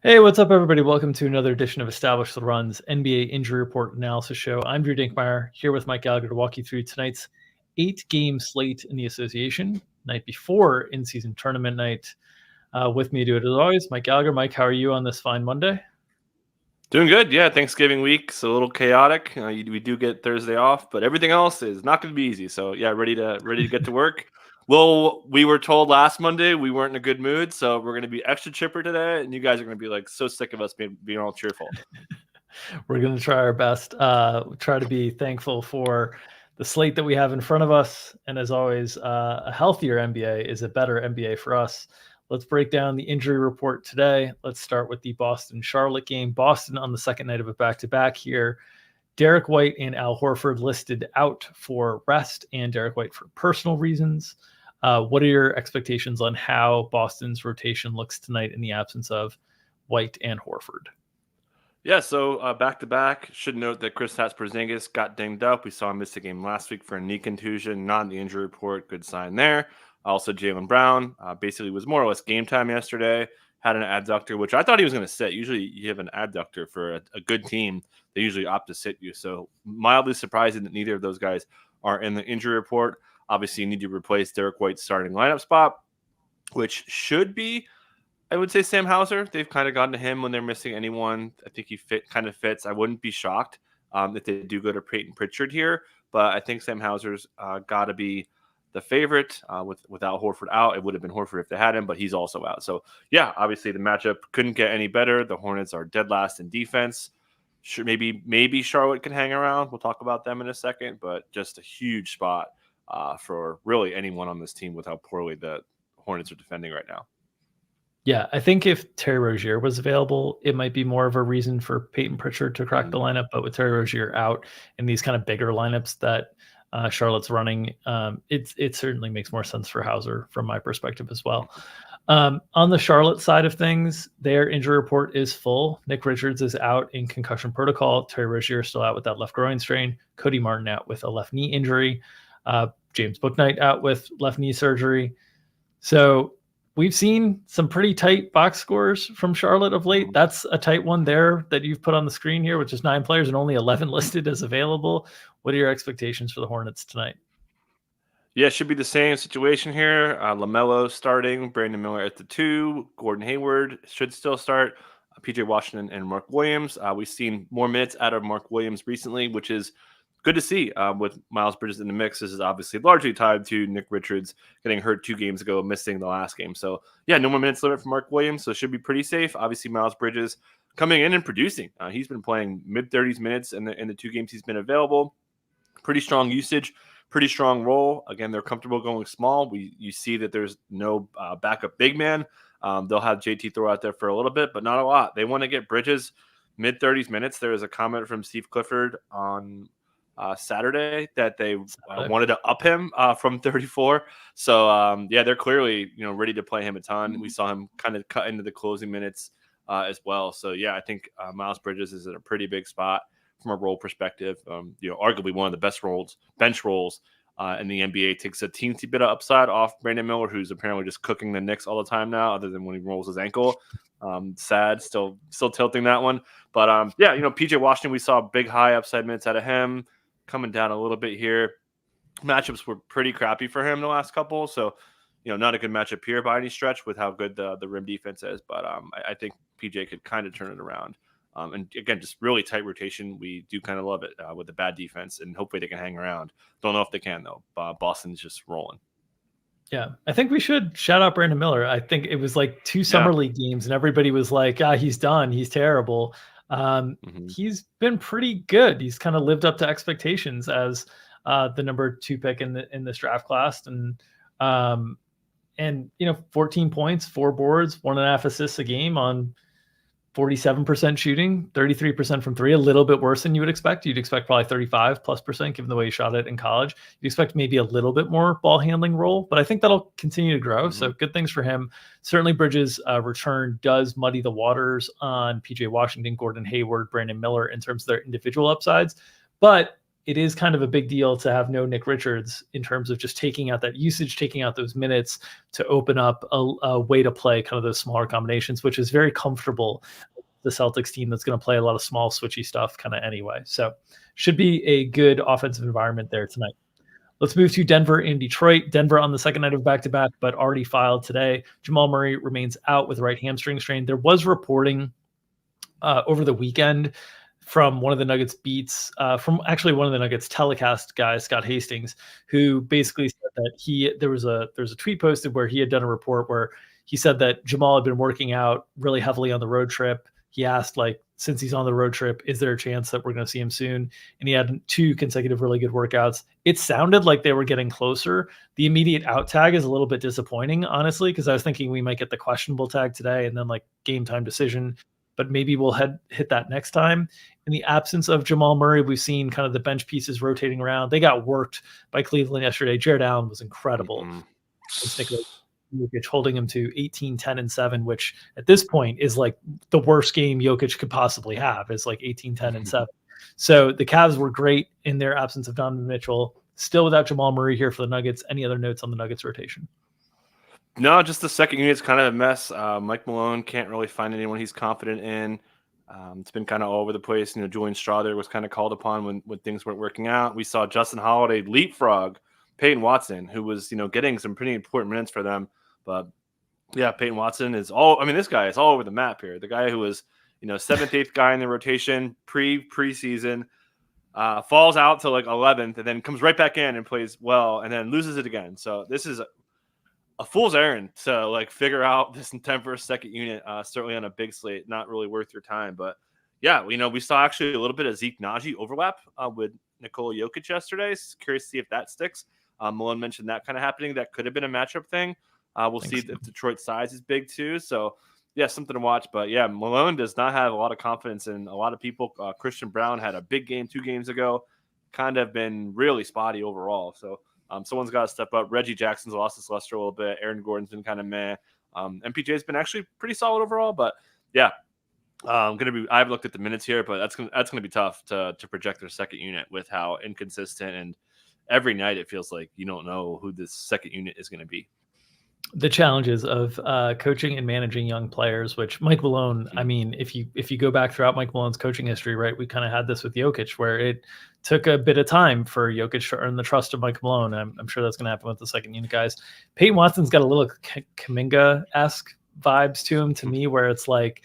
Hey, what's up, everybody? Welcome to another edition of Established the Run's NBA Injury Report Analysis Show. I'm Drew Dinkmeyer, here with Mike Gallagher to walk you through tonight's 8-game slate in the association, night before in-season tournament night. With me to do it as always, Mike Gallagher. Mike, how are you on this fine Monday? Doing good, yeah. Thanksgiving week's a little chaotic. We do get Thursday off, but everything else is not going to be easy. So yeah, ready to get to work. Well, we were told last Monday we weren't in a good mood, so we're going to be extra chipper today, and you guys are going to be like so sick of us being all cheerful. We're going to try our best. Try to be thankful for the slate that we have in front of us, and as always, a healthier NBA is a better NBA for us. Let's break down the injury report today. Let's start with the Boston-Charlotte game. Boston on the second night of a back-to-back here. Derek White and Al Horford listed out for rest, and Derek White for personal reasons. What are your expectations on how Boston's rotation looks tonight in the absence of White and Horford? Yeah, so back-to-back. Should note that Kristaps Porzingis got dinged up. We saw him miss a game last week for a knee contusion. Not in the injury report. Good sign there. Also, Jaylen Brown basically was more or less game time yesterday. Had an adductor, which I thought he was going to sit. Usually you have an adductor for a good team. They usually opt to sit you. So mildly surprising that neither of those guys are in the injury report. Obviously, you need to replace Derek White's starting lineup spot, which should be, I would say, Sam Hauser. They've kind of gotten to him when they're missing anyone. I think he kind of fits. I wouldn't be shocked if they do go to Peyton Pritchard here, but I think Sam Hauser's got to be the favorite. Without Horford out, it would have been Horford if they had him, but he's also out. So yeah, obviously the matchup couldn't get any better. The Hornets are dead last in defense. Sure, maybe Charlotte can hang around. We'll talk about them in a second, but just a huge spot for really anyone on this team with how poorly the Hornets are defending right now. Yeah, I think if Terry Rozier was available, it might be more of a reason for Peyton Pritchard to crack the lineup. But with Terry Rozier out in these kind of bigger lineups that Charlotte's running, it certainly makes more sense for Hauser from my perspective as well. On the Charlotte side of things, their injury report is full. Nick Richards is out in concussion protocol. Terry Rozier is still out with that left groin strain. Cody Martin out with a left knee injury. James Bouknight out with left knee surgery. So we've seen some pretty tight box scores from Charlotte of late. That's a tight one there that you've put on the screen here, which is 9 players and only 11 listed as available. What are your expectations for the Hornets tonight? Yeah, it should be the same situation here. LaMelo starting, Brandon Miller at the 2, Gordon Hayward should still start, PJ Washington and Mark Williams. We've seen more minutes out of Mark Williams recently, which is good to see with Miles Bridges in the mix. This is obviously largely tied to Nick Richards getting hurt 2 games ago, missing the last game. So yeah, no more minutes limit for Mark Williams, so it should be pretty safe. Obviously, Miles Bridges coming in and producing. He's been playing mid-30s minutes in the 2 games he's been available. Pretty strong usage, pretty strong role. Again, they're comfortable going small. You see that there's no backup big man. They'll have JT throw out there for a little bit, but not a lot. They want to get Bridges mid-30s minutes. There was a comment from Steve Clifford on Saturday that they wanted to up him from 34. So yeah, they're clearly ready to play him a ton. Mm-hmm. We saw him kind of cut into the closing minutes as well. So yeah, I think Miles Bridges is in a pretty big spot from a role perspective. Arguably one of the best bench roles in the NBA. Takes a teensy bit of upside off Brandon Miller, who's apparently just cooking the Knicks all the time now, other than when he rolls his ankle. Sad, still tilting that one. But yeah, PJ Washington, we saw big high upside minutes out of him. Coming down a little bit here. Matchups were pretty crappy for him the last couple, so not a good matchup here by any stretch with how good the rim defense is. But I think PJ could kind of turn it around. And again, just really tight rotation. We do kind of love it with the bad defense, and hopefully they can hang around. Don't know if they can though. Boston's just rolling. Yeah, I think we should shout out Brandon Miller. I think it was like 2 summer league games, and everybody was like, he's done. He's terrible. He's been pretty good. He's kind of lived up to expectations as the number 2 pick in this draft class, and 14 points, 4 boards, 1.5 assists a game on 47% shooting, 33% from 3, a little bit worse than you would expect. You'd expect probably 35+% given the way he shot it in college. You'd expect maybe a little bit more ball handling role, but I think that'll continue to grow. So good things for him. Certainly Bridges' return does muddy the waters on PJ Washington, Gordon Hayward, Brandon Miller in terms of their individual upsides, but it is kind of a big deal to have no Nick Richards in terms of just taking out that usage, taking out those minutes to open up a way to play kind of those smaller combinations, which is very comfortable. The Celtics team that's going to play a lot of small switchy stuff kind of anyway. So should be a good offensive environment there tonight. Let's move to Denver and Detroit. Denver on the second night of back-to-back, but already filed today. Jamal Murray remains out with right hamstring strain. There was reporting over the weekend from one of the Nuggets beats, from actually one of the Nuggets telecast guys, Scott Hastings, who basically said that there was a tweet posted where he had done a report where he said that Jamal had been working out really heavily on the road trip. He asked, like, since he's on the road trip, is there a chance that we're going to see him soon? And he had 2 consecutive really good workouts. It sounded like they were getting closer. The immediate out tag is a little bit disappointing, honestly, because I was thinking we might get the questionable tag today and then like game time decision, but maybe we'll hit that next time. In the absence of Jamal Murray, we've seen kind of the bench pieces rotating around. They got worked by Cleveland yesterday. Jared Allen was incredible. Jokic holding him to 18, 10, and 7, which at this point is like the worst game Jokic could possibly have, is like 18, 10, and 7. So the Cavs were great in their absence of Donovan Mitchell. Still without Jamal Murray here for the Nuggets. Any other notes on the Nuggets rotation? No, just the second unit's kind of a mess. Mike Malone can't really find anyone he's confident in. It's been kind of all over the place. Julian Strawther was kind of called upon when things weren't working out. We saw Justin Holiday leapfrog Peyton Watson, who was, getting some pretty important minutes for them. But yeah, Peyton Watson is this guy is all over the map here. The guy who was, 7th, 8th guy in the rotation preseason, falls out to like 11th and then comes right back in and plays well and then loses it again. So this is a fool's errand to like figure out this Denver second unit, certainly on a big slate, not really worth your time. But yeah, we saw actually a little bit of Zeke Naji overlap with Nikola Jokic yesterday. Curious to see if that sticks. Malone mentioned that kind of happening. That could have been a matchup thing. We'll see if Detroit's size is big too. So yeah, something to watch. But yeah, Malone does not have a lot of confidence in a lot of people. Christian Brown had a big game 2 games ago, kind of been really spotty overall. So someone's got to step up. Reggie Jackson's lost his luster a little bit. Aaron Gordon's been kind of meh. MPJ's been actually pretty solid overall. But yeah, I've looked at the minutes here, but that's gonna be tough to project their second unit with how inconsistent and every night it feels like you don't know who this second unit is going to be. The challenges of coaching and managing young players, which Mike Malone, I mean, if you go back throughout Mike Malone's coaching history, right, we kind of had this with Jokic, where it took a bit of time for Jokic to earn the trust of Mike Malone. I'm sure that's going to happen with the second unit guys. Peyton Watson's got a little Kuminga-esque vibes to him, to me, where it's like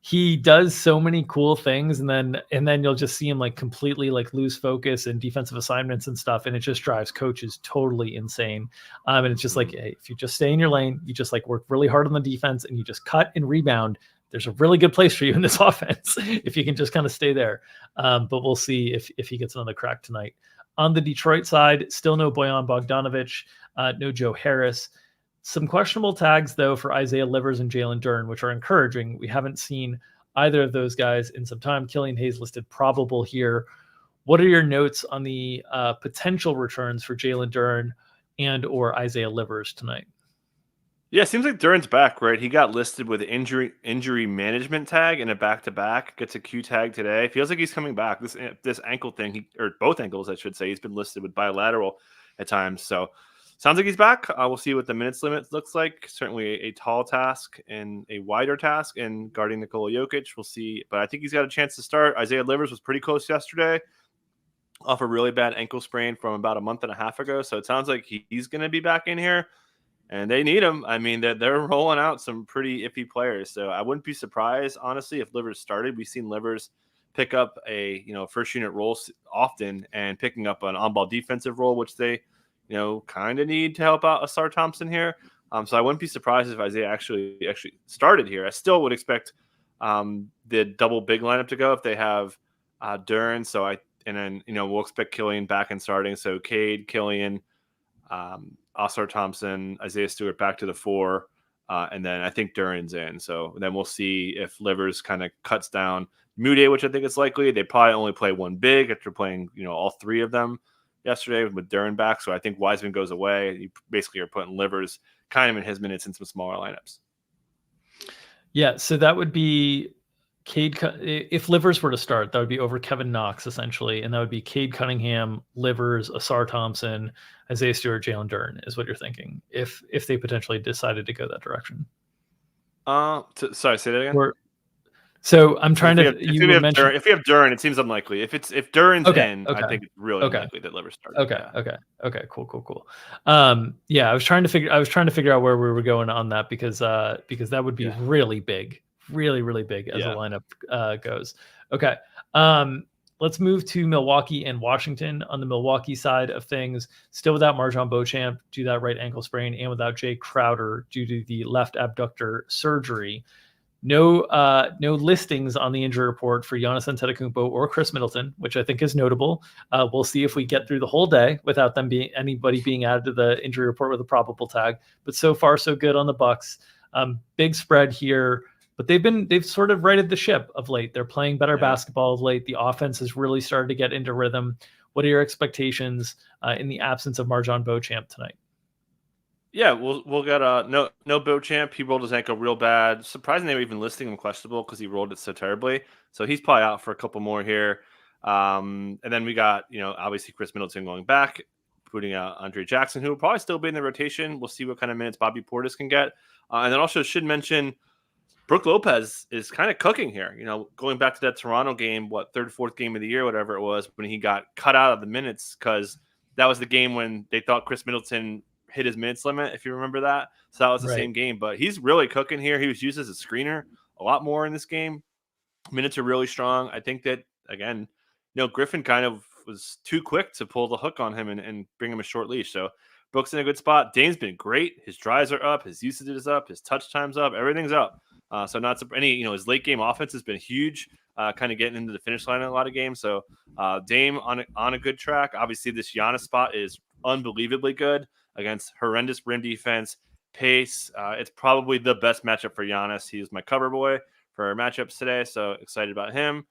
he does so many cool things, and then you'll just see him like completely like lose focus and defensive assignments and stuff, and it just drives coaches totally insane. And it's just like, hey, if you just stay in your lane, you just like work really hard on the defense, and you just cut and rebound, there's a really good place for you in this offense if you can just kind of stay there. But we'll see if he gets another crack tonight. On the Detroit side, still no Bojan Bogdanovic, no Joe Harris. Some questionable tags, though, for Isaiah Livers and Jalen Duren, which are encouraging. We haven't seen either of those guys in some time. Killian Hayes listed probable here. What are your notes on the potential returns for Jalen Duren and or Isaiah Livers tonight? Yeah, it seems like Duren's back, right? He got listed with injury management tag in a back-to-back. Gets a Q tag today. Feels like he's coming back. This ankle thing, or both ankles, I should say, he's been listed with bilateral at times. So sounds like he's back. We'll see what the minutes limit looks like. Certainly a tall task and a wider task in guarding Nikola Jokic. We'll see. But I think he's got a chance to start. Isaiah Livers was pretty close yesterday off a really bad ankle sprain from about a month and a half ago. So it sounds like he's going to be back in here. And they need him. I mean, they're rolling out some pretty iffy players. So I wouldn't be surprised, honestly, if Livers started. We've seen Livers pick up a first unit role often and picking up an on-ball defensive role, which they kind of need to help out Asar Thompson here. So I wouldn't be surprised if Isaiah actually started here. I still would expect the double big lineup to go if they have Duren. We'll expect Killian back and starting. So Cade, Killian, Asar Thompson, Isaiah Stewart back to the 4, and then I think Duren's in. So then we'll see if Livers kind of cuts down Mude, which I think is likely. They probably only play one big after playing all 3 of them yesterday with Duren back. So I think Wiseman goes away. You basically are putting Livers kind of in his minutes in some smaller lineups. Yeah, so that would be if Livers were to start, that would be over Kevin Knox essentially, and that would be Cade Cunningham, Livers, Asar Thompson, Isaiah Stewart, Jalen Duren is what you're thinking if they potentially decided to go that direction. Sorry, say that again. So I'm trying to. If we have Duren, it seems unlikely. If Duren's in, okay. I think it's really unlikely that Livers starts. Okay. Cool. Yeah, I was trying to figure out where we were going on that because that would be really big, really big as a lineup goes. Okay. Let's move to Milwaukee and Washington. On the Milwaukee side of things, still without Marjon Beauchamp due to that right ankle sprain, and without Jay Crowder due to the left abductor surgery. No listings on the injury report for Giannis Antetokounmpo or Chris Middleton, which I think is notable. We'll see if we get through the whole day without them anybody being added to the injury report with a probable tag. But so far, so good on the Bucks. Big spread here, but they've sort of righted the ship of late. They're playing better basketball of late. The offense has really started to get into rhythm. What are your expectations in the absence of Marjon Beauchamp tonight? Yeah, we'll get no Beauchamp. He rolled his ankle real bad. Surprising they were even listing him questionable because he rolled it so terribly. So he's probably out for a couple more here. And then we got obviously Chris Middleton going back, putting out Andre Jackson, who will probably still be in the rotation. We'll see what kind of minutes Bobby Portis can get. And then also should mention Brook Lopez is kind of cooking here. Going back to that Toronto game, third, fourth game of the year, whatever it was, when he got cut out of the minutes because that was the game when they thought Chris Middleton hit his minutes limit, if you remember that. So that was the same game. But he's really cooking here. He was used as a screener a lot more in this game. Minutes are really strong. I think that, again, Griffin kind of was too quick to pull the hook on him and bring him a short leash. So Brooks in a good spot. Dame's been great. His drives are up. His usage is up. His touch time's up. Everything's up. So not his late game offense has been huge, kind of getting into the finish line in a lot of games. So Dame on a good track. Obviously, this Giannis spot is unbelievably good against horrendous rim defense, pace. It's probably the best matchup for Giannis. He was my cover boy for our matchups today, so excited about him.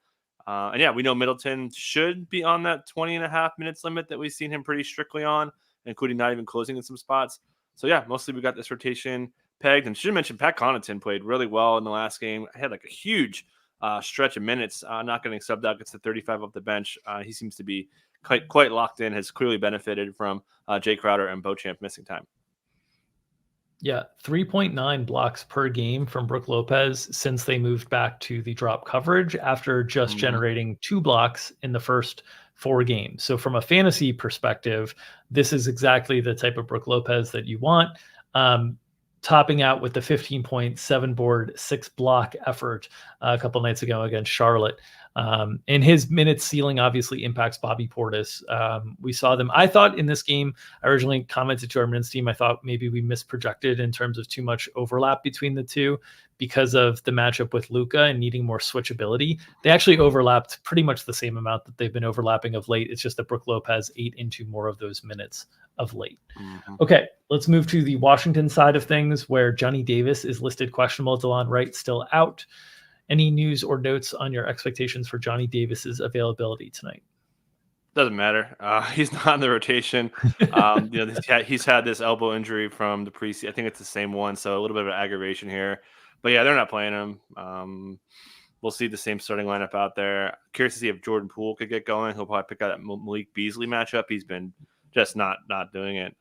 And yeah, we know Middleton should be on that 20.5 minutes limit that we've seen him pretty strictly on, including not even closing in some spots. So yeah, mostly we got this rotation pegged. And should mention Pat Connaughton played really well in the last game. I had like a huge stretch of minutes, not getting subbed out, gets to 35 off the bench. He seems to be quite locked in, has clearly benefited from Jay Crowder and Beauchamp missing time. Yeah, 3.9 blocks per game from Brook Lopez since they moved back to the drop coverage after just generating 2 blocks in the first 4 games. So from a fantasy perspective, this is exactly the type of Brook Lopez that you want. Topping out with the 15.7 board, 6 block effort a couple nights ago against Charlotte. And his minutes ceiling obviously impacts Bobby Portis. We saw them. I thought in this game, I originally commented to our men's team, I thought maybe we misprojected in terms of too much overlap between the two because of the matchup with Luka and needing more switchability. They actually overlapped pretty much the same amount that they've been overlapping of late. It's just that Brook Lopez ate into more of those minutes of late. Okay, let's move to the Washington side of things where Johnny Davis is listed questionable. DeLon Wright still out. Any news or notes on your expectations for Johnny Davis's availability tonight? Doesn't matter. He's not in the rotation. He's had this elbow injury from the preseason. I think it's the same one, so a little bit of an aggravation here. But yeah, they're not playing him. We'll see the same starting lineup out there. Curious to see if Jordan Poole could get going. He'll probably pick out that Malik Beasley matchup. He's been just not doing it.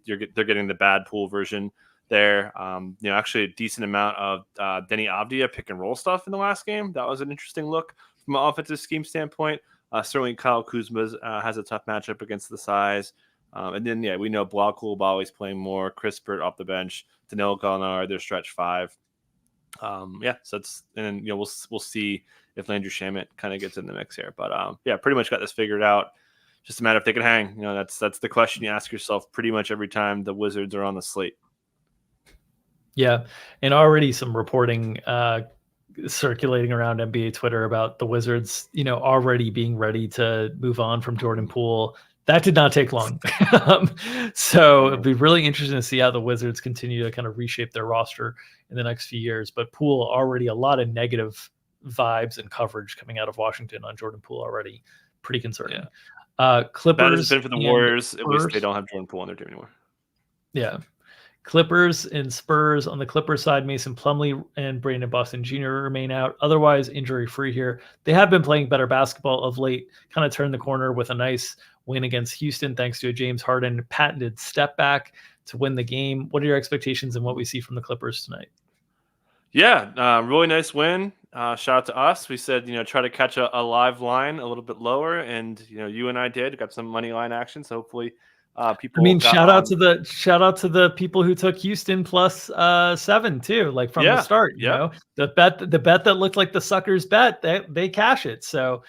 They're getting the bad Poole version there. Actually a decent amount of Denny Avdia pick and roll stuff in the last game. That was an interesting look from an offensive scheme standpoint. Certainly Kyle Kuzma has a tough matchup against the size. And then, we know Bilal Coulibaly is playing more. Chris Burt off the bench. Danilo Gallinari, their stretch 5. So it's, and then, we'll see if Landry Shamet kind of gets in the mix here. But pretty much got this figured out. Just a matter if they can hang. That's the question you ask yourself pretty much every time the Wizards are on the slate. Yeah, and already some reporting circulating around NBA Twitter about the Wizards, already being ready to move on from Jordan Poole. That did not take long. So it'd be really interesting to see how the Wizards continue to kind of reshape their roster in the next few years. But Poole, already a lot of negative vibes and coverage coming out of Washington on Jordan Poole already. Pretty concerning. Yeah. Clippers. That has been for the Warriors. Spurs. At least they don't have Jordan Poole on their team anymore. Yeah. Clippers and Spurs. On the Clippers side, Mason Plumlee and Brandon Boston Jr. remain out. Otherwise, injury-free here. They have been playing better basketball of late, kind of turned the corner with a nice win against Houston thanks to a James Harden patented step back to win the game. What are your expectations and what we see from the Clippers tonight? Yeah, really nice win. Shout out to us. We said, try to catch a live line a little bit lower, and you and I did. Got some money line action, so hopefully people got shout out on. to the people who took Houston plus 7 too, like from the start. Yep. The bet that looked like the suckers bet, they cash it. So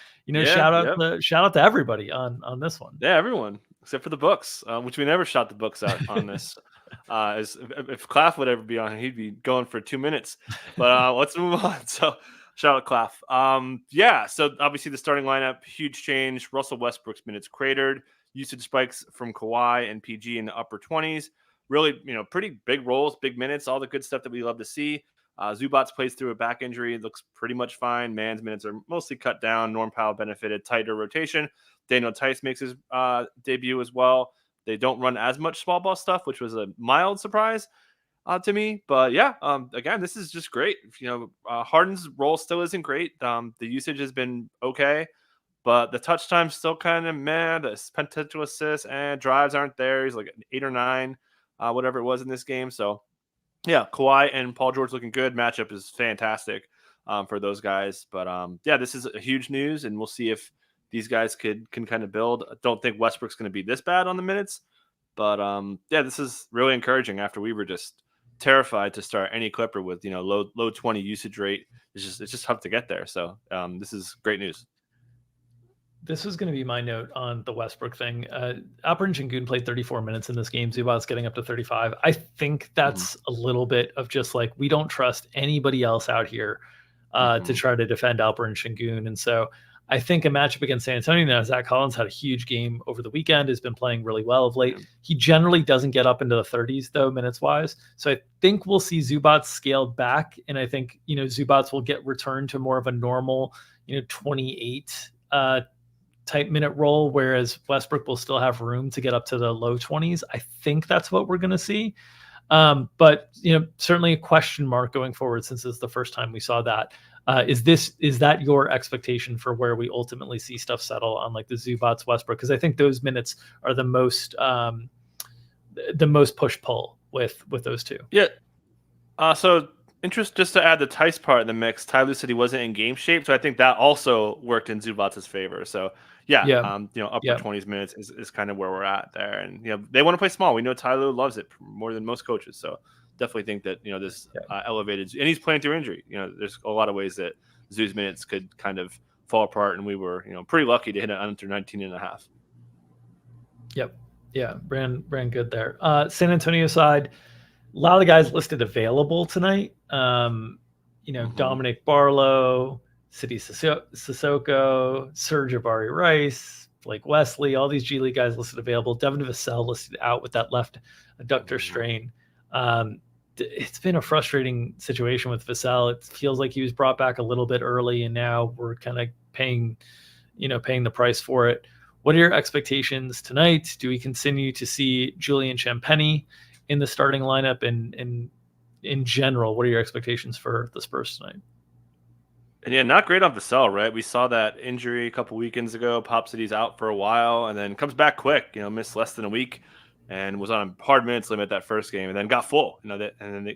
shout out to everybody on this one. Yeah, everyone except for the books, which we never shot the books out on this. If Claff would ever be on, he'd be going for 2 minutes. But let's move on. So shout out Claff. So obviously the starting lineup, huge change. Russell Westbrook's minutes cratered. Usage spikes from Kawhi and PG in the upper 20s. Really, pretty big roles, big minutes, all the good stuff that we love to see. Zubats plays through a back injury. Looks pretty much fine. Man's minutes are mostly cut down. Norm Powell benefited. Tighter rotation. Daniel Tice makes his debut as well. They don't run as much small ball stuff, which was a mild surprise to me. But yeah, again, this is just great. Harden's role still isn't great. The usage has been okay, but the touch time's still kind of meh. The potential assists and drives aren't there. He's like an 8 or 9, whatever it was in this game. So yeah, Kawhi and Paul George looking good. Matchup is fantastic for those guys. But this is a huge news, and we'll see if these guys can kind of build. I don't think Westbrook's going to be this bad on the minutes, but this is really encouraging after we were just terrified to start any Clipper with low 20 usage rate. It's just tough to get there. So this is great news. This was going to be my note on the Westbrook thing. Alperen Sengun played 34 minutes in this game. Zubac's getting up to 35. I think that's a little bit of just like, we don't trust anybody else out here to try to defend Alperen Sengun. And so I think a matchup against San Antonio, now Zach Collins had a huge game over the weekend, has been playing really well of late. He generally doesn't get up into the 30s though, minutes wise. So I think we'll see Zubats scaled back. And I think, Zubats will get returned to more of a normal, 28 type minute role, whereas Westbrook will still have room to get up to the low 20s. I think that's what we're going to see. But certainly a question mark going forward, since it's the first time we saw that. Is that your expectation for where we ultimately see stuff settle on like the Zubats Westbrook? Because I think those minutes are the most push pull with those two. Yeah. So interest, just to add the Tice part in the mix. Ty said he wasn't in game shape, so I think that also worked in Zubats' favor. So upper 20s minutes is kind of where we're at there, and they want to play small. We know Tyler loves it more than most coaches, so definitely think that this elevated, and he's playing through injury. There's a lot of ways that Zoo's minutes could kind of fall apart, and we were pretty lucky to hit it under 19.5. Yep, yeah, ran good there. San Antonio side, a lot of the guys listed available tonight. Dominic Barlow, City Sissoko, Serge Jabari Rice, Blake Wesley, all these G League guys listed available. Devin Vassell listed out with that left adductor strain. It's been a frustrating situation with Vassell. It feels like he was brought back a little bit early, and now we're kind of paying the price for it. What are your expectations tonight? Do we continue to see Julian Champagnie in the starting lineup? And in general, what are your expectations for the Spurs tonight? And yeah, not great on Vassell, right? We saw that injury a couple weekends ago. Pop City's out for a while and then comes back quick, missed less than a week and was on a hard minutes limit that first game and then got full.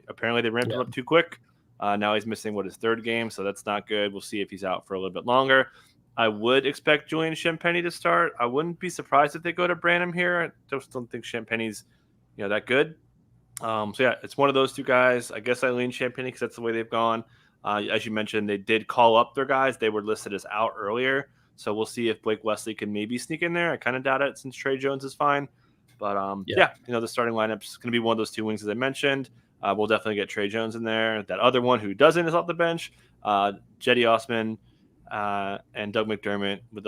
Apparently they ramped him up too quick. Now he's missing his third game, so that's not good. We'll see if he's out for a little bit longer. I would expect Julian Champagnie to start. I wouldn't be surprised if they go to Branham here. I just don't think Champagnie's that good. It's one of those two guys. I guess I lean Champagnie because that's the way they've gone. As you mentioned, they did call up their guys. They were listed as out earlier. So we'll see if Blake Wesley can maybe sneak in there. I kind of doubt it since Trey Jones is fine. But, the starting lineup's going to be one of those two wings as I mentioned. We'll definitely get Trey Jones in there. That other one who doesn't is off the bench. Jetty Osman and Doug McDermott. With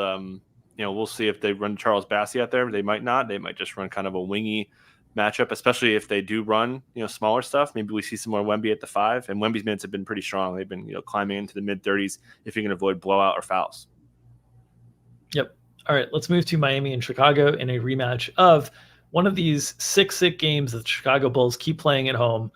we'll see if they run Charles Bassey out there. They might not. They might just run kind of a wingy matchup, especially if they do run, smaller stuff. Maybe we see some more Wemby at the 5, and Wemby's minutes have been pretty strong. They've been, climbing into the mid-30s if you can avoid blowout or fouls. Yep. All right, let's move to Miami and Chicago in a rematch of one of these sick games that the Chicago Bulls keep playing at home.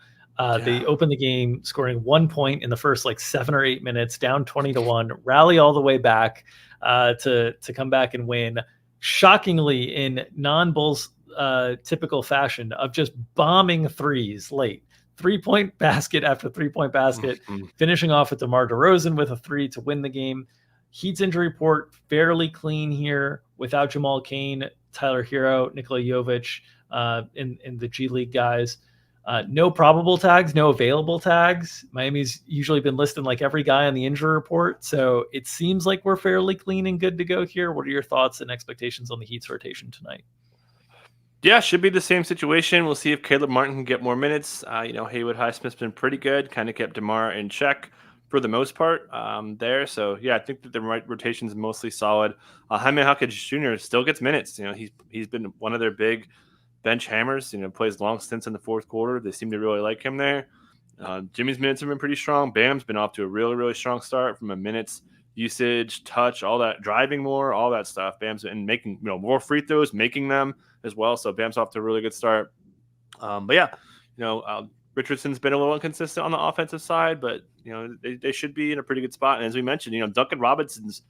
They open the game scoring 1 point in the first like 7 or 8 minutes, down 20-1, rally all the way back to come back and win. Shockingly, in non-Bulls typical fashion of just bombing threes late. 3-point basket after 3-point basket, finishing off with DeMar DeRozan with a 3 to win the game. Heat's injury report fairly clean here without Jamal Cain, Tyler Hero, Nikola Jovic, in the G League guys. No probable tags, no available tags. Miami's usually been listing like every guy on the injury report. So it seems like we're fairly clean and good to go here. What are your thoughts and expectations on the Heat's rotation tonight? Yeah, should be the same situation. We'll see if Caleb Martin can get more minutes. Haywood Highsmith's been pretty good, kind of kept DeMar in check for the most part there. So, yeah, I think that the rotation is mostly solid. Jaime Jaquez Jr. still gets minutes. He's been one of their big bench hammers, plays long stints in the fourth quarter. They seem to really like him there. Jimmy's minutes have been pretty strong. Bam's been off to a really, really strong start from a minutes usage, touch, all that, driving more, all that stuff. Bam's been making more free throws, making them as well. So Bam's off to a really good start. Richardson's been a little inconsistent on the offensive side, but they should be in a pretty good spot. And as we mentioned, Duncan Robinson's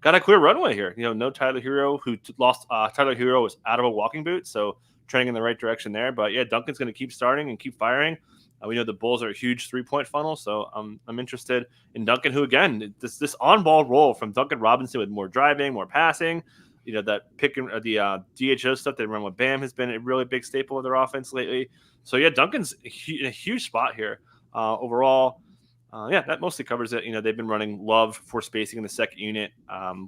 got a clear runway here. No Tyler Hero, who lost. Tyler Hero was out of a walking boot, so trending in the right direction there. But yeah, Duncan's going to keep starting and keep firing. We know the Bulls are a huge 3-point funnel, so I'm interested in Duncan, who again this on-ball role from Duncan Robinson with more driving, more passing. That pick and the DHO stuff they run with Bam has been a really big staple of their offense lately. So yeah, Duncan's in a huge spot here overall. That mostly covers it. They've been running Love for spacing in the second unit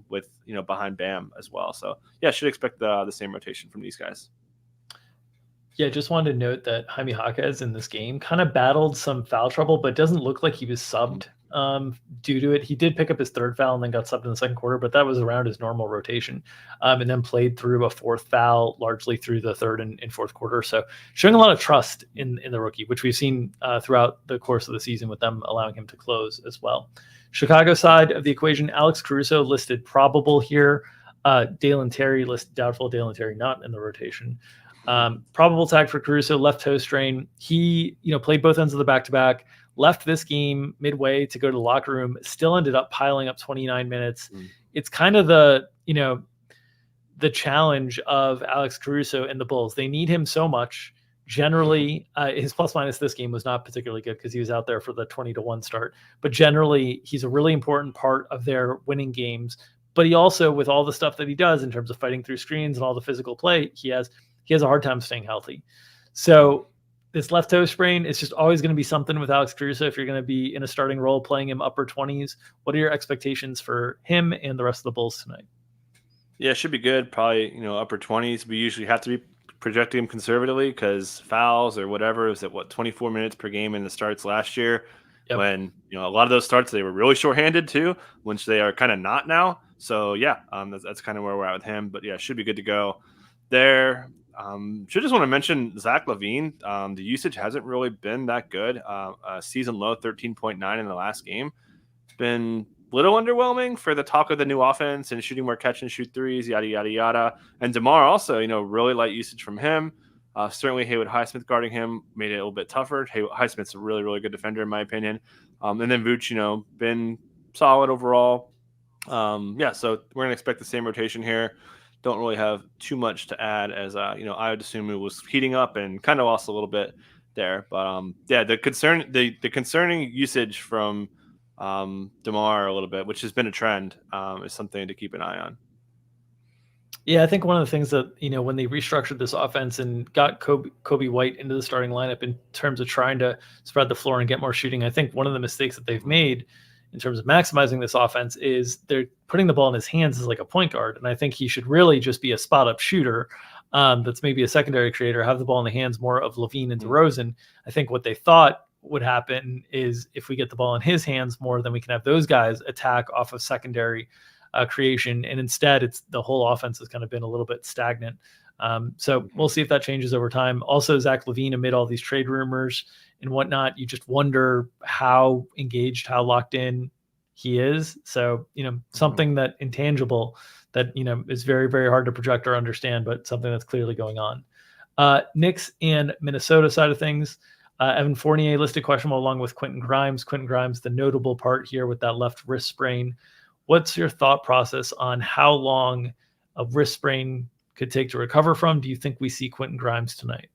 with behind Bam as well. So yeah, should expect the same rotation from these guys. Yeah, just wanted to note that Jaime Jaquez in this game kind of battled some foul trouble, but doesn't look like he was subbed due to it. He did pick up his third foul and then got subbed in the second quarter, but that was around his normal rotation, and then played through a fourth foul largely through the third and fourth quarter. So showing a lot of trust in the rookie, which we've seen throughout the course of the season with them allowing him to close as well. Chicago side of the equation, Alex Caruso listed probable here. Dalen Terry listed doubtful. Dalen Terry not in the rotation. Probable tag for Caruso, left toe strain. He, played both ends of the back-to-back, left this game midway to go to the locker room, still ended up piling up 29 minutes. It's kind of the challenge of Alex Caruso and the Bulls. They need him so much. Generally, his plus minus this game was not particularly good because he was out there for the 20-1 start, but generally he's a really important part of their winning games. But he also, with all the stuff that he does in terms of fighting through screens and all the physical play he has a hard time staying healthy. So this left toe sprain is just always going to be something with Alex Caruso if you're going to be in a starting role playing him upper 20s. What are your expectations for him and the rest of the Bulls tonight? Yeah, it should be good. Probably, upper 20s. We usually have to be projecting him conservatively because fouls or whatever is at 24 minutes per game in the starts last year. Yep. When, a lot of those starts, they were really shorthanded too, which they are kind of not now. So yeah, that's kind of where we're at with him, but yeah, should be good to go there. Should just want to mention Zach LaVine. The usage hasn't really been that good. Season low 13.9 in the last game. It's been a little underwhelming for the talk of the new offense and shooting more catch and shoot threes, yada, yada, yada. And DeMar also, really light usage from him. Certainly Haywood Highsmith guarding him made it a little bit tougher. Highsmith's a really, really good defender in my opinion. And then Vooch, been solid overall. So we're going to expect the same rotation here. Don't really have too much to add as, I would assume it was heating up and kind of lost a little bit there. But, the concerning usage from DeMar a little bit, which has been a trend, is something to keep an eye on. Yeah, I think one of the things that, when they restructured this offense and got Kobe White into the starting lineup in terms of trying to spread the floor and get more shooting, I think one of the mistakes that they've made in terms of maximizing this offense is they're putting the ball in his hands as like a point guard. And I think he should really just be a spot up shooter that's maybe a secondary creator, have the ball in the hands more of LaVine and DeRozan. I think what they thought would happen is if we get the ball in his hands more, then we can have those guys attack off of secondary creation. And instead it's the whole offense has kind of been a little bit stagnant. So we'll see if that changes over time. Also, Zach LaVine, amid all these trade rumors and whatnot, you just wonder how engaged, how locked in he is. So, something that intangible that, is very, very hard to project or understand, but something that's clearly going on. Knicks and Minnesota side of things. Evan Fournier listed questionable along with Quentin Grimes. Quentin Grimes, the notable part here with that left wrist sprain. What's your thought process on how long a wrist sprain could take to recover from? Do you think we see Quentin Grimes tonight?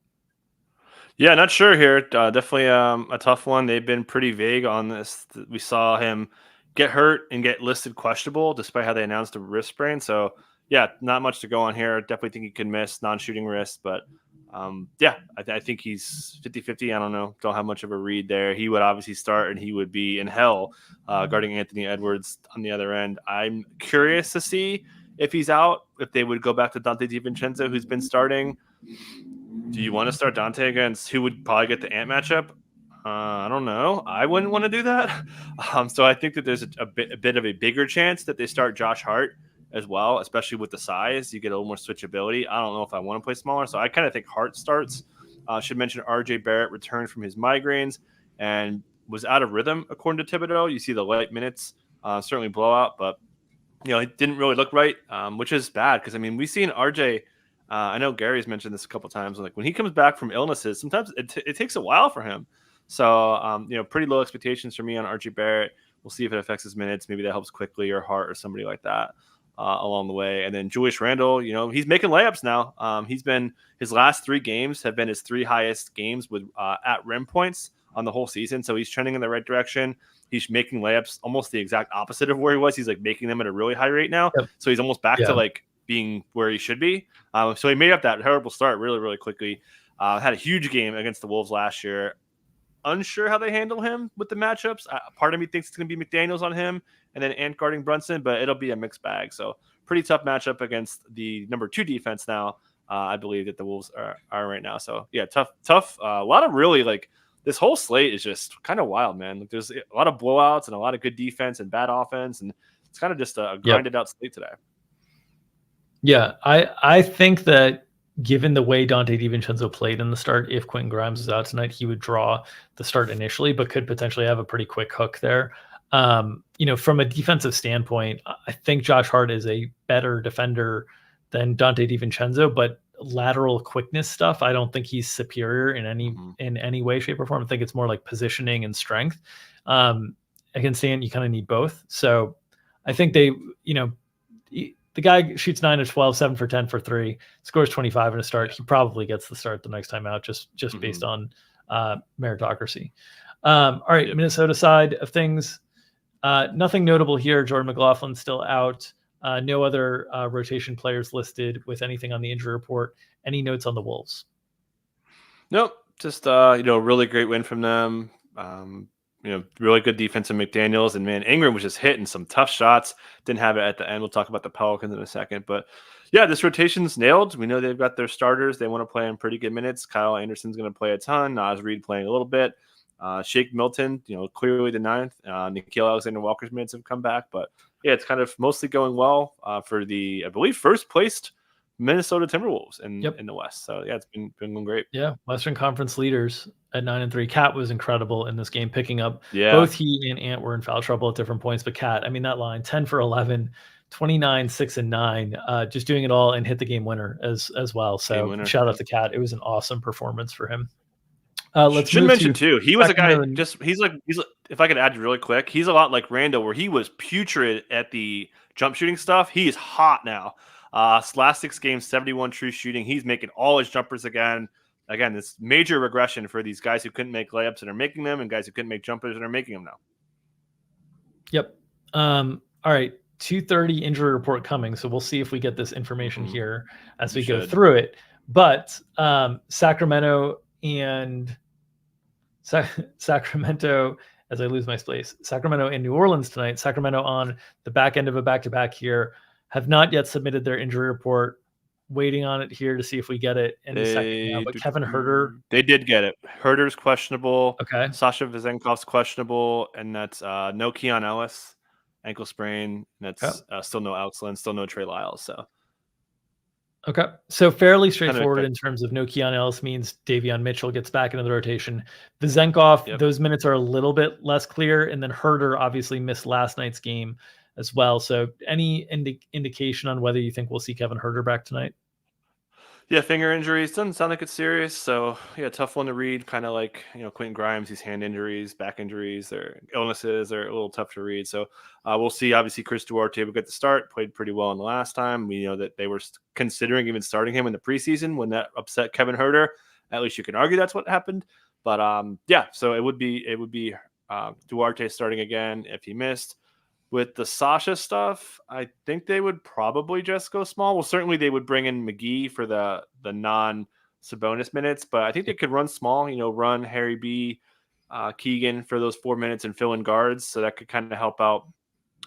Yeah, not sure here. Definitely a tough one. They've been pretty vague on this. We saw him get hurt and get listed questionable despite how they announced a wrist sprain. So, yeah, not much to go on here. Definitely think he could miss non-shooting wrist. But, yeah, I think he's 50-50. I don't know. Don't have much of a read there. He would obviously start, and he would be in hell guarding Anthony Edwards on the other end. I'm curious to see if he's out, if they would go back to Dante DiVincenzo, who's been starting. Do you want to start Dante against who would probably get the Ant matchup? I don't know. I wouldn't want to do that. So I think that there's a bit of a bigger chance that they start Josh Hart as well, especially with the size. You get a little more switchability. I don't know if I want to play smaller, so I kind of think Hart starts. Should mention RJ Barrett returned from his migraines and was out of rhythm, according to Thibodeau. You see the light minutes, certainly blowout, but it didn't really look right, which is bad because, I mean, we've seen RJ – I know Gary's mentioned this a couple times. Like when he comes back from illnesses, sometimes it takes a while for him. So, pretty low expectations for me on Archie Barrett. We'll see if it affects his minutes. Maybe that helps Quickly or Hart or somebody like that along the way. And then Julius Randle, he's making layups now. His last 3 games have been his 3 highest games with at rim points on the whole season. So he's trending in the right direction. He's making layups almost the exact opposite of where he was. He's like making them at a really high rate now. Yep. So he's almost back to like being where he should be. So he made up that terrible start really, really quickly. Had a huge game against the Wolves last year. Unsure how they handle him with the matchups. Part of me thinks it's going to be McDaniels on him and then Ant guarding Brunson, but it'll be a mixed bag. So pretty tough matchup against the number 2 defense now, I believe that the Wolves are right now. So, yeah, tough. A lot of really, like, this whole slate is just kind of wild, man. Like, there's a lot of blowouts and a lot of good defense and bad offense, and it's kind of just a grinded out slate today. Yeah, I think that given the way Dante DiVincenzo played in the start, if Quentin Grimes is out tonight, he would draw the start initially, but could potentially have a pretty quick hook there. From a defensive standpoint, I think Josh Hart is a better defender than Dante DiVincenzo, but lateral quickness stuff, I don't think he's superior in any way, shape, or form. I think it's more like positioning and strength. Against Ant, you kind of need both. So I think the guy shoots 9 of 12, 7 for 10 for 3, scores 25 in a start. He probably gets the start the next time out, just based on meritocracy. All right, Minnesota side of things, nothing notable here. Jordan McLaughlin's still out. No other rotation players listed with anything on the injury report. Any notes on the Wolves? Nope. Just really great win from them. Really good defense of McDaniels, and man, Ingram was just hitting some tough shots. Didn't have it at the end. We'll talk about the Pelicans in a second, but yeah, this rotation's nailed. We know they've got their starters. They want to play in pretty good minutes. Kyle Anderson's going to play a ton. Naz Reid playing a little bit. Shake Milton, clearly the 9th. Nickeil Alexander-Walker's minutes have come back, but yeah, it's kind of mostly going well for the, I believe, first placed Minnesota Timberwolves in the West. So yeah, it's been going great. Yeah, Western Conference leaders at 9-3. Cat was incredible in this game, picking up. Both he and Ant were in foul trouble at different points, but Cat, I mean, that line 10 for 11, 29, 6 and 9, just doing it all and hit the game winner as well. So shout out to Cat. It was an awesome performance for him. Should mention too, he was a guy. He's like if I could add really quick, he's a lot like Randall, where he was putrid at the jump shooting stuff. He is hot now. Last 6 games, 71 true shooting. He's making all his jumpers again. Again, this major regression for these guys who couldn't make layups and are making them, and guys who couldn't make jumpers and are making them now. Yep. All right. 2:30 injury report coming, so we'll see if we get this information here as we go through it. But Sacramento, as I lose my place, Sacramento and New Orleans tonight. Sacramento on the back end of a back-to-back here, have not yet submitted their injury report. Waiting on it here to see if we get it in a second now. But Kevin Huerter, they did get it. Huerter's questionable. Okay. Sasha Vezenkov's questionable, and that's no Keon Ellis, ankle sprain. That's still no Alex Len, still no Trey Lyles. So okay, so fairly straightforward in terms of no Keon Ellis means Davion Mitchell gets back into the rotation. Vezenkov, those minutes are a little bit less clear, and then Huerter obviously missed last night's game as well. So any indication on whether you think we'll see Kevin Huerter back tonight? Yeah, finger injuries doesn't sound like it's serious. So yeah, tough one to read. Kind of like Quentin Grimes, these hand injuries, back injuries, their illnesses are a little tough to read. So we'll see. Obviously, Chris Duarte will get the start. Played pretty well in the last time. We know that they were considering even starting him in the preseason when that upset Kevin Huerter. At least you can argue that's what happened. But yeah, so it would be Duarte starting again if he missed. With the Sasha stuff, I think they would probably just go small. Well, certainly they would bring in McGee for the non Sabonis minutes, but I think they could run small. Run Harry B, Keegan for those 4 minutes and fill in guards, so that could kind of help out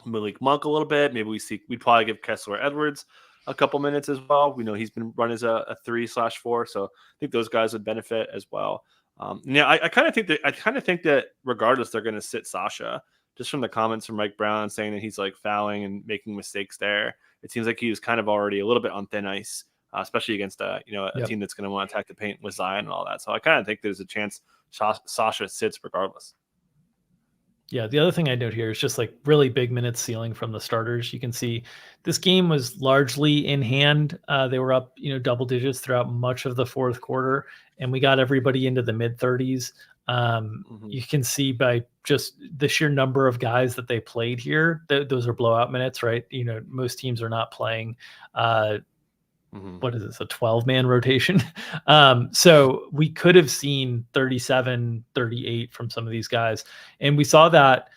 Malik Monk a little bit. Maybe we'd probably give Kessler Edwards a couple minutes as well. We know he's been run as a 3/4, so I think those guys would benefit as well. I kind of think that regardless, they're going to sit Sasha. Just from the comments from Mike Brown saying that he's like fouling and making mistakes there, it seems like he was kind of already a little bit on thin ice, especially against a team that's going to want to attack the paint with Zion and all that. So I kind of think there's a chance Sasha sits regardless. Yeah, the other thing I note here is just like really big minutes ceiling from the starters. You can see this game was largely in hand. They were up, double digits throughout much of the fourth quarter, and we got everybody into the mid 30s. You can see by just the sheer number of guys that they played here, those are blowout minutes, right? Most teams are not playing what is this, a 12-man rotation? So we could have seen 37, 38 from some of these guys. And we saw that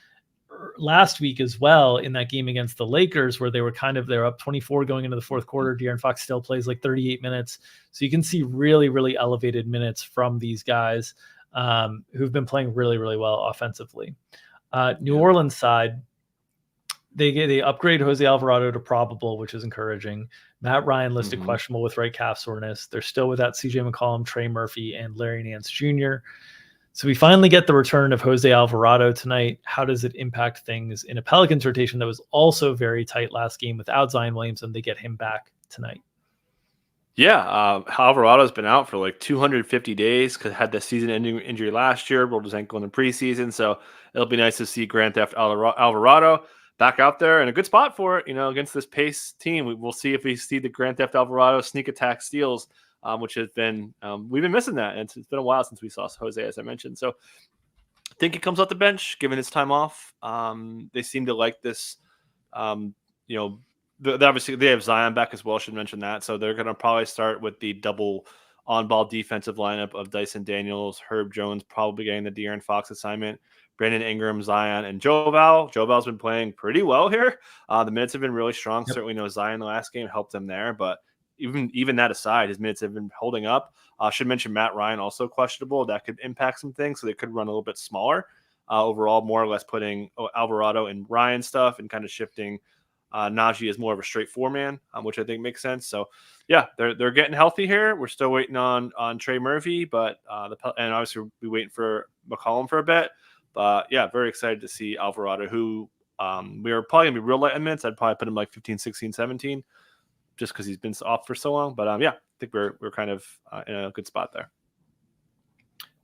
last week as well in that game against the Lakers, where they're up 24 going into the fourth quarter. De'Aaron Fox still plays like 38 minutes. So you can see really, really elevated minutes from these guys who've been playing really, really well offensively. New Orleans side, they upgrade Jose Alvarado to probable, which is encouraging. Matt Ryan listed questionable with right calf soreness. They're still without CJ McCollum, Trey Murphy, and Larry Nance Jr. So we finally get the return of Jose Alvarado tonight. How does it impact things in a Pelicans rotation that was also very tight last game without Zion Williamson? They get him back tonight. Yeah, Alvarado's been out for like 250 days because had the season-ending injury last year, rolled his ankle in the preseason. So it'll be nice to see Grand Theft Alvarado back out there in a good spot for it, against this pace team. We'll see if we see the Grand Theft Alvarado sneak attack steals, which has been we've been missing that, and it's been a while since we saw Jose, as I mentioned. So I think he comes off the bench given his time off. They seem to like this, obviously they have Zion back as well. Should mention that. So they're going to probably start with the double on-ball defensive lineup of Dyson Daniels, Herb Jones, probably getting the De'Aaron Fox assignment, Brandon Ingram, Zion, and Joe Val. Joe Val's been playing pretty well here. The minutes have been really strong. Yep. Certainly, Zion the last game helped them there, but even that aside, his minutes have been holding up. Should mention Matt Ryan also questionable. That could impact some things, so they could run a little bit smaller overall, more or less putting Alvarado and Ryan stuff and kind of shifting Najee is more of a straight four-man, which I think makes sense. So, yeah, they're getting healthy here. We're still waiting on Trey Murphy, but and obviously we'll be waiting for McCollum for a bit. But, yeah, very excited to see Alvarado, who we are probably going to be real light in minutes. I'd probably put him like 15, 16, 17, just because he's been off for so long. But, yeah, I think we're kind of in a good spot there.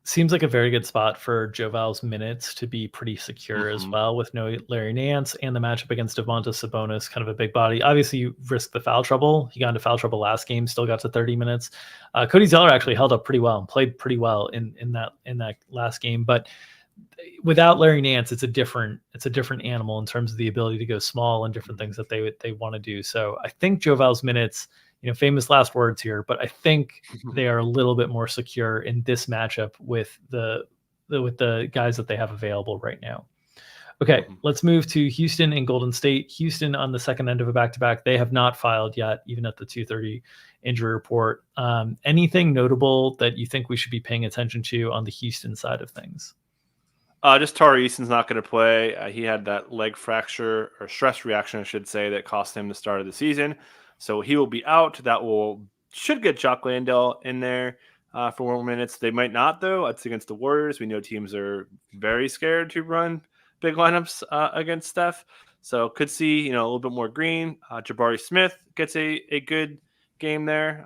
Seems like a very good spot for Joe Val's minutes to be pretty secure as well, with no Larry Nance and the matchup against Domantas Sabonis, kind of a big body. Obviously, you risk the foul trouble. He got into foul trouble last game, still got to 30 minutes. Cody Zeller actually held up pretty well and played pretty well in that last game. But without Larry Nance, it's a different animal in terms of the ability to go small and different things that they want to do. So I think Joe Val's minutes, famous last words here, but I think they are a little bit more secure in this matchup with the guys that they have available right now. Okay, let's move to Houston and Golden State. Houston on the second end of a back-to-back. They have not filed yet, even at the 2:30 injury report. Anything notable that you think we should be paying attention to on the Houston side of things? Just Tari Easton's not going to play. He had that leg fracture or stress reaction, I should say, that cost him the start of the season. So he will be out. That should get Jock Landale in there for more minutes. They might not, though. It's against the Warriors. We know teams are very scared to run big lineups against Steph. So could see a little bit more green. Jabari Smith gets a good game there.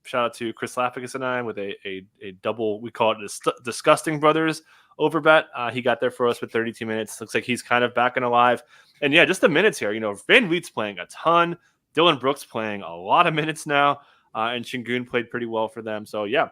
Shout out to Chris Lafficus and I with a double. We call it Disgusting Brothers over bet. He got there for us with 32 minutes. Looks like he's kind of back and alive. And yeah, just the minutes here. Van Vliet's playing a ton. Dylan Brooks playing a lot of minutes now. and Şengün played pretty well for them. So yeah,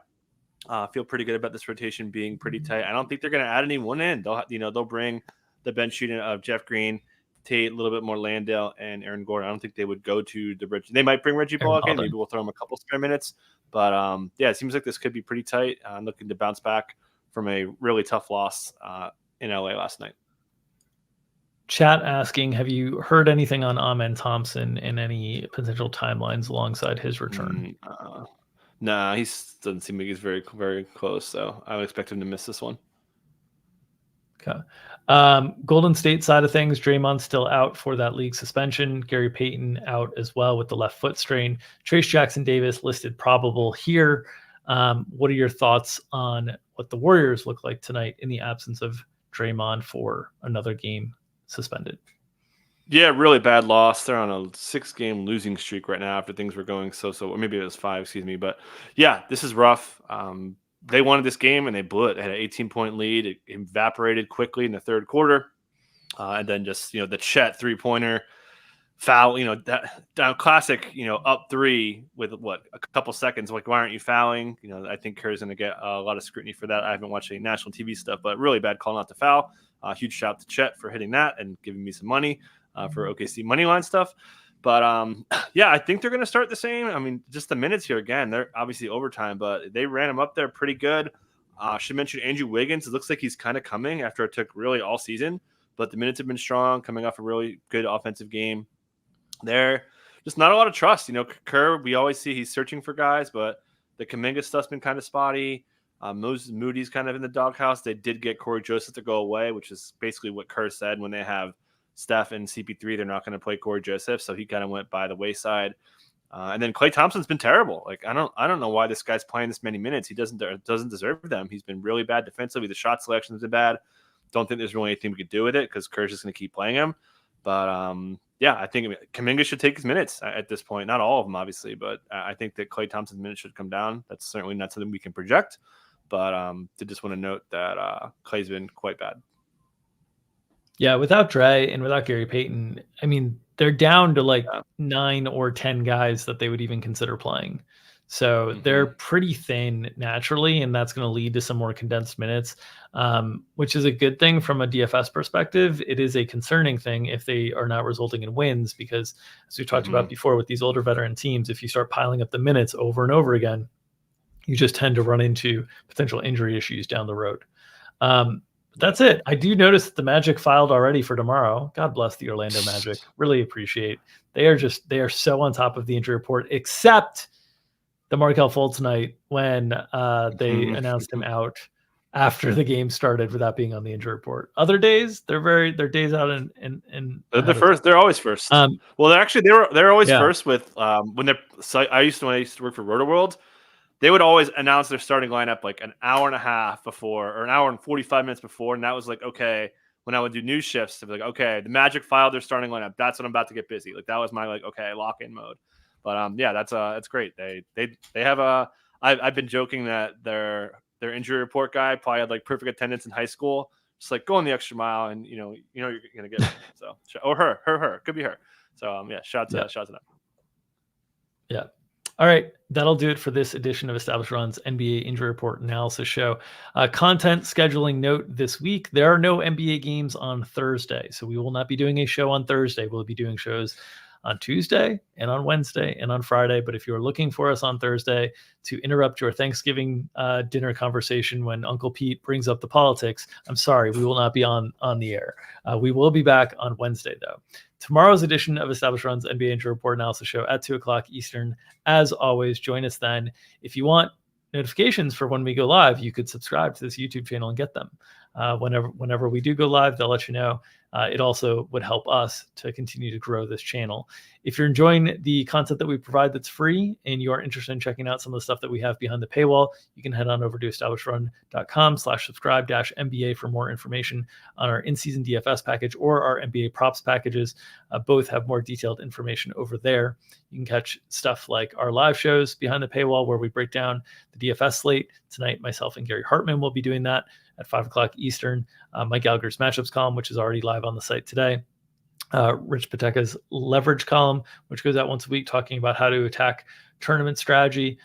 feel pretty good about this rotation being pretty tight. I don't think they're going to add anyone in. They'll bring the bench unit of Jeff Green, Tate, a little bit more Landale, and Aaron Gordon. I don't think they would go to the Reggie. They might bring Reggie Bullock in. Maybe we'll throw him a couple spare minutes. But yeah, it seems like this could be pretty tight. I'm looking to bounce back from a really tough loss in LA last night. Chat asking, have you heard anything on Amen Thompson and any potential timelines alongside his return? Nah, he doesn't seem like he's very, very close. So I would expect him to miss this one. Okay. Golden State side of things, Draymond's still out for that league suspension. Gary Payton out as well with the left foot strain. Trace Jackson Davis listed probable here. What are your thoughts on what the Warriors look like tonight in the absence of Draymond for another game suspended? Yeah, really bad loss. They're on a 6-game losing streak right now after things were going so, or maybe it was 5, excuse me. But yeah, this is rough. They wanted this game and they blew it. They had an 18-point lead. It evaporated quickly in the third quarter. And then just, the Chet 3-pointer foul, that classic, up 3 with a couple seconds. Like, why aren't you fouling? I think Kerr's going to get a lot of scrutiny for that. I haven't watched any national TV stuff, but really bad call not to foul. Huge shout out to Chet for hitting that and giving me some money for OKC money line stuff. But yeah, I think they're going to start the same. I mean, just the minutes here again, they're obviously overtime, but they ran him up there pretty good. I should mention Andrew Wiggins. It looks like he's kind of coming after it took really all season, but the minutes have been strong, coming off a really good offensive game. There, just not a lot of trust. Kerr, we always see he's searching for guys, but the Kuminga stuff's been kind of spotty. Moses Moody's kind of in the doghouse. They did get Corey Joseph to go away, which is basically what Kerr said when they have Steph and CP3, they're not going to play Corey Joseph, so he kind of went by the wayside. And then Klay Thompson's been terrible. Like, I don't know why this guy's playing this many minutes. He doesn't deserve them. He's been really bad defensively. The shot selection's been bad. Don't think there's really anything we could do with it because Kerr's just going to keep playing him. But yeah, I think Kuminga should take his minutes at this point. Not all of them, obviously, but I think that Klay Thompson's minutes should come down. That's certainly not something we can project. But did just want to note that Klay's been quite bad. Yeah, without Dre and without Gary Payton, I mean, they're down to 9 or 10 guys that they would even consider playing. So they're pretty thin naturally, and that's going to lead to some more condensed minutes, which is a good thing from a DFS perspective. It is a concerning thing if they are not resulting in wins because, as we talked about before with these older veteran teams, if you start piling up the minutes over and over again, you just tend to run into potential injury issues down the road. That's it. I do notice that the Magic filed already for tomorrow. God bless the Orlando Magic. Really appreciate. They are so on top of the injury report, except the Markelle Fultz night when they announced him out after the game started without being on the injury report. Other days, they're days out in they're the first. They're always first. Well, they're always first with when they're. So I used to work for RotoWorld. They would always announce their starting lineup like an hour and a half before or an hour and 45 minutes before. And that was like, okay, when I would do news shifts, to be like, okay, the Magic filed their starting lineup. That's when I'm about to get busy. Like that was my okay, lock in mode. But yeah, that's great. They have I've been joking that their injury report guy probably had perfect attendance in high school. Just go on the extra mile and you're gonna get it. So or her could be her. So yeah, shout to them. Yeah. All right, that'll do it for this edition of Established Run's NBA Injury Report Analysis Show. Content scheduling note this week, there are no NBA games on Thursday, so we will not be doing a show on Thursday. We'll be doing shows on Tuesday and on Wednesday and on Friday. But if you're looking for us on Thursday to interrupt your Thanksgiving dinner conversation when Uncle Pete brings up the politics, I'm sorry, we will not be on the air. We will be back on Wednesday, though. Tomorrow's edition of Established Run's NBA Injury Report Analysis Show at 2 o'clock Eastern. As always, join us then. If you want notifications for when we go live, you could subscribe to this YouTube channel and get them. Whenever we do go live, they'll let you know. It also would help us to continue to grow this channel. If you're enjoying the content that we provide that's free and you are interested in checking out some of the stuff that we have behind the paywall, you can head on over to establishedrun.com/subscribe-MBA for more information on our in-season DFS package or our NBA props packages. Both have more detailed information over there. You can catch stuff like our live shows behind the paywall where we break down the DFS slate. Tonight, myself and Gary Hartman will be doing that at 5 o'clock Eastern. Mike Gallagher's matchups column, which is already live on the site today. Rich Pateka's leverage column, which goes out once a week talking about how to attack tournament strategy,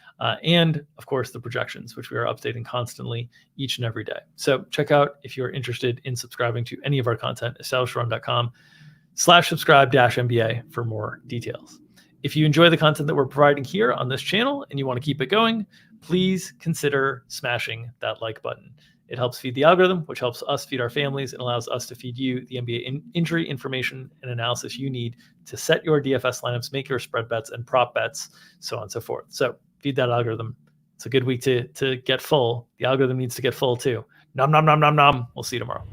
and of course the projections, which we are updating constantly each and every day. So check out if you're interested in subscribing to any of our content, establishedrun.com/subscribe-MBA for more details. If you enjoy the content that we're providing here on this channel and you want to keep it going, please consider smashing that like button. It helps feed the algorithm, which helps us feed our families and allows us to feed you the NBA injury information and analysis you need to set your DFS lineups, make your spread bets and prop bets, so on and so forth. So feed that algorithm. It's a good week to get full. The algorithm needs to get full too. Nom, nom, nom, nom, nom. We'll see you tomorrow.